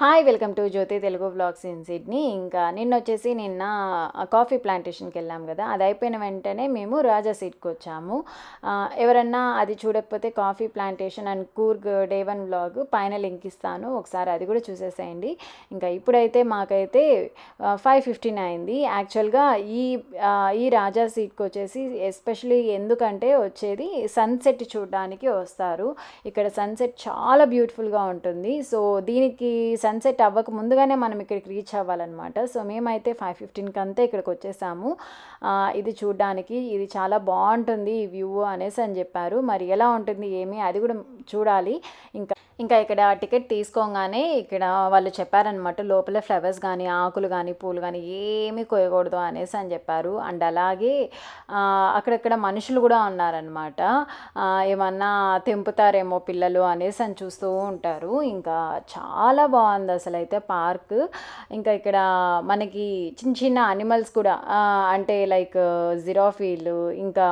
Hi! Welcome to Jyothi Telugu vlogs in Sydney. ఇంకా నిన్న coffee ప్లాంటేషన్‌కి వెళ్ళాం కదా! అది అయిపోయిన వెంటనే మేము రాజా సీడ్‌కొచ్చాము. ఎవరన్నా అది చూడకపోతే coffee plantation and Coorg day 1 vlog పైన లింక్ ఇస్తాను. ఒకసారి అది కూడా చూసేసేయండి. ఇంకా ఇప్పుడైతే మాకైతే 5:15 అయింది. యాక్చువల్‌గా ఈ రాజా సీడ్‌కొచ్చేసి ఎస్పెషల్లీ ఎందుకంటే వచ్చేది సన్సెట్ చూడడానికి వస్తారు. ఇక్కడ సన్సెట్ చాలా బ్యూటిఫుల్‌గా ఉంటుంది. సో, దీనికి సన్సెట్ అవ్వక ముందుగానే మనం ఇక్కడికి రీచ్ అవ్వాలన్నమాట. సో, మేమైతే 5:15కి అంతా ఇక్కడికి వచ్చేసాము. ఇది చూడడానికి ఇది చాలా బాగుంటుంది ఈ వ్యూ అనేసి అని చెప్పారు. మరి ఎలా ఉంటుంది ఏమి అది కూడా చూడాలి. ఇంకా ఇక్కడ టికెట్ తీసుకోగానే ఇక్కడ వాళ్ళు చెప్పారనమాట, లోపల ఫ్లవర్స్ కానీ ఆకులు కానీ పూలు కానీ ఏమీ కోయకూడదు అనేసి అని చెప్పారు. అండ్ అలాగే అక్కడక్కడ మనుషులు కూడా ఉన్నారనమాట. ఏమన్నా తెంపుతారేమో పిల్లలు అనేసి అని చూస్తూ ఉంటారు. ఇంకా చాలా బాగుంది అసలు అయితే పార్క్. ఇంకా ఇక్కడ మనకి చిన్న చిన్న అనిమల్స్ కూడా అంటే లైక్ జిరాఫీలు, ఇంకా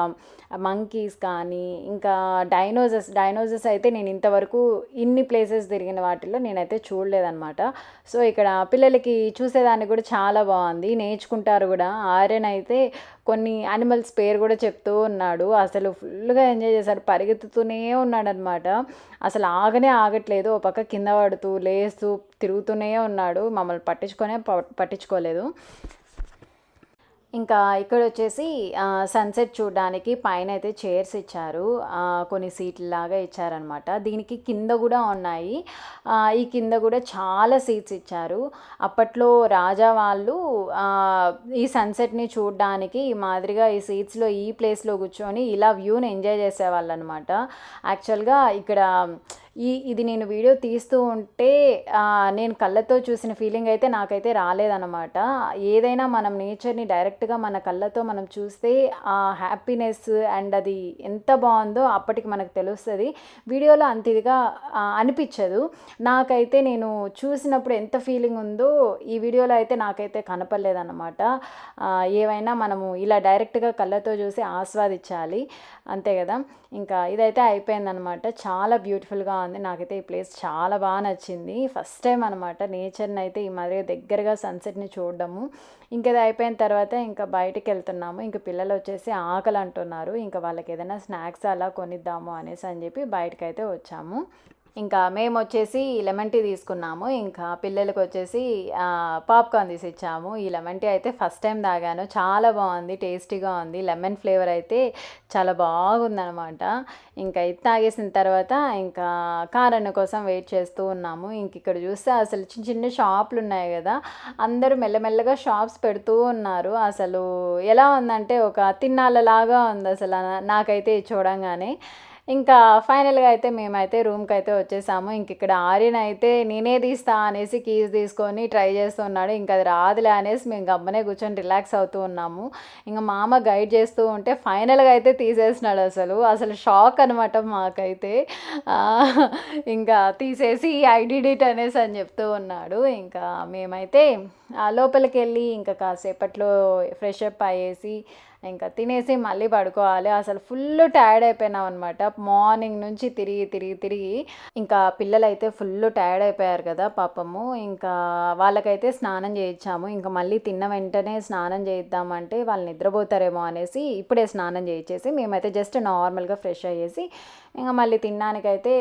మంకీస్ కానీ, ఇంకా డైనోసర్స్ అయితే నేను ఇంతవరకు ఇన్ని ప్లేసెస్ తిరిగిన వాటిల్లో నేనైతే చూడలేదన్నమాట. సో, ఇక్కడ పిల్లలకి చూసేదానికి కూడా చాలా బాగుంది, నేర్చుకుంటారు కూడా. ఆర్యన్ అయితే కొన్ని యానిమల్స్ పేరు కూడా చెప్తూ ఉన్నాడు. అసలు ఫుల్గా ఎంజాయ్ చేశాడు, పరిగెత్తుతూనే ఉన్నాడనమాట. అసలు ఆగట్లేదు. ఒక పక్క కింద పడుతూ లేస్తూ తిరుగుతూనే ఉన్నాడు. మమ్మల్ని పట్టించుకోలేదు. ఇంకా ఇక్కడ వచ్చేసి సన్సెట్ చూడడానికి పైన అయితే చైర్స్ ఇచ్చారు, కొన్ని సీట్లలాగా ఇచ్చారనమాట. దీనికి కింద కూడా ఉన్నాయి. ఈ కింద కూడా చాలా సీట్స్ ఇచ్చారు. అప్పట్లో రాజా వాళ్ళు ఈ సన్సెట్ని చూడడానికి ఈ మాదిరిగా ఈ సీట్స్లో ఈ ప్లేస్లో కూర్చొని ఇలా వ్యూని ఎంజాయ్ చేసేవాళ్ళు అనమాట. యాక్చువల్గా ఇక్కడ ఇది నేను వీడియో తీస్తూ ఉంటే నేను కళ్ళతో చూసిన ఫీలింగ్ అయితే నాకైతే రాలేదన్నమాట. ఏదైనా మనం నేచర్ని డైరెక్ట్గా మన కళ్ళతో మనం చూస్తే ఆ హ్యాపీనెస్ అండ్ అది ఎంత బాగుందో అప్పటికి మనకు తెలుస్తుంది. వీడియోలో అంత ఇదిగా అనిపించదు. నాకైతే నేను చూసినప్పుడు ఎంత ఫీలింగ్ ఉందో ఈ వీడియోలో అయితే నాకైతే కనపడలేదన్నమాట. ఏవైనా మనము ఇలా డైరెక్ట్గా కళ్ళతో చూసి ఆస్వాదించాలి, అంతే కదా. ఇంకా ఇదైతే అయిపోయిందనమాట. చాలా బ్యూటిఫుల్గా ఉంది. నాకైతే ఈ ప్లేస్ చాలా బాగా నచ్చింది. ఫస్ట్ టైం అనమాట నేచర్ని అయితే ఈ మాదిరిగా దగ్గరగా సన్సెట్ని చూడడము. ఇంకా ఇది అయిపోయిన తర్వాత ఇంకా బయటికి వెళ్తున్నాము. ఇంకా పిల్లలు వచ్చేసి ఆకలి అంటున్నారు. ఇంకా వాళ్ళకి ఏదైనా స్నాక్స్ అలా కొనిద్దాము అనేసి అని చెప్పి బయటకైతే వచ్చాము. ఇంకా మేము వచ్చేసి లెమన్ టీ తీసుకున్నాము. ఇంకా పిల్లలకి వచ్చేసి పాప్కార్న్ తీసి ఇచ్చాము. ఈ లెమన్ టీ అయితే ఫస్ట్ టైం తాగాను, చాలా బాగుంది, టేస్టీగా ఉంది. లెమన్ ఫ్లేవర్ అయితే చాలా బాగుందనమాట. ఇంకా ఇది తాగేసిన తర్వాత ఇంకా కారన్న కోసం వెయిట్ చేస్తూ ఉన్నాము. ఇంక ఇక్కడ చూస్తే అసలు చిన్న చిన్న షాపులు ఉన్నాయి కదా, అందరూ మెల్లమెల్లగా షాప్స్ పెడుతూ ఉన్నారు. అసలు ఎలా ఉందంటే ఒక తిన్నాళ్ళలాగా ఉంది అసలు నాకైతే చూడంగానే. ఇంకా ఫైనల్గా అయితే మేమైతే రూమ్కి అయితే వచ్చేసాము. ఇంక ఇక్కడ ఆర్యన్ అయితే నేనే తీస్తా అనేసి కీస్ తీసుకొని ట్రై చేస్తున్నాడు. ఇంకా అది రాదులే అనేసి మేము గమ్మనే కూర్చొని రిలాక్స్ అవుతూ ఉన్నాము. ఇంకా మా అమ్మ గైడ్ చేస్తూ ఉంటే ఫైనల్గా అయితే తీసేసినాడు. అసలు షాక్ అనమాట మాకైతే. ఇంకా తీసేసి ఐ డిడ్ ఇట్ అనేసి అని చెప్తూ ఉన్నాడు. ఇంకా మేమైతే లోపలికి వెళ్ళి ఇంకా కాసేపట్లో ఫ్రెష్ అప్ అయ్యేసి ఇంకా తినేసి మళ్ళీ పడుకోవాలి. అసలు ఫుల్ టైర్డ్ అయిపోయినాం అనమాట. మార్నింగ్ నుంచి తిరిగి ఇంకా పిల్లలైతే ఫుల్ టైర్డ్ అయిపోయారు కదా పాపము. ఇంకా వాళ్ళకైతే స్నానం చేయించాము. ఇంకా మళ్ళీ తిన్న వెంటనే స్నానం చేయిద్దామంటే వాళ్ళు నిద్రపోతారేమో అనేసి ఇప్పుడే స్నానం చేయించేసి మేమైతే జస్ట్ నార్మల్గా ఫ్రెష్ అయ్యేసి ఇంకా మళ్ళీ తినడానికైతే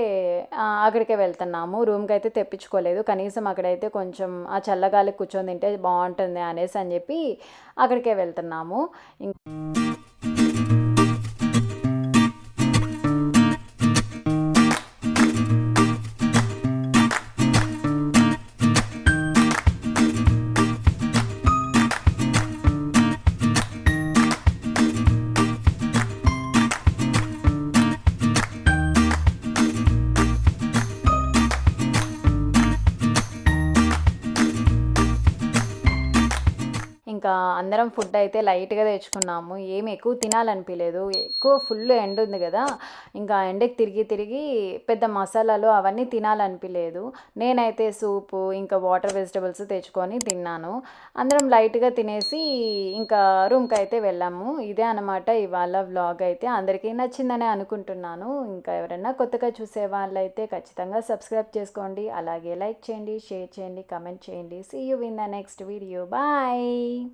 అక్కడికే వెళ్తున్నాము. రూమ్కి అయితే తెప్పించుకోలేదు. కనీసం అక్కడైతే కొంచెం ఆ చల్లగాలికి కూర్చొని తింటే బాగుంటుంది అనేసి అని చెప్పి అక్కడికే వెళ్తున్నాము. ఇంకా అందరం ఫుడ్ అయితే లైట్గా తెచ్చుకున్నాము. ఏమి ఎక్కువ తినాలనిపించలేదు, ఎక్కువ ఫుల్ ఎండ ఉంది కదా, ఇంకా ఎండకి తిరిగి తిరిగి పెద్ద మసాలాలు అవన్నీ తినాలనిపించలేదు. నేనైతే సూపు ఇంకా వాటర్ వెజిటబుల్స్ తెచ్చుకొని తిన్నాను. అందరం లైట్గా తినేసి ఇంకా రూమ్కి అయితే వెళ్ళాము. ఇదే అనమాట ఇవాళ వ్లాగ్. అయితే అందరికీ నచ్చిందని అనుకుంటున్నాను. ఇంకా ఎవరైనా కొత్తగా చూసే వాళ్ళైతే ఖచ్చితంగా సబ్స్క్రైబ్ చేసుకోండి, అలాగే లైక్ చేయండి, షేర్ చేయండి, కమెంట్ చేయండి. See you in the next video. Bye.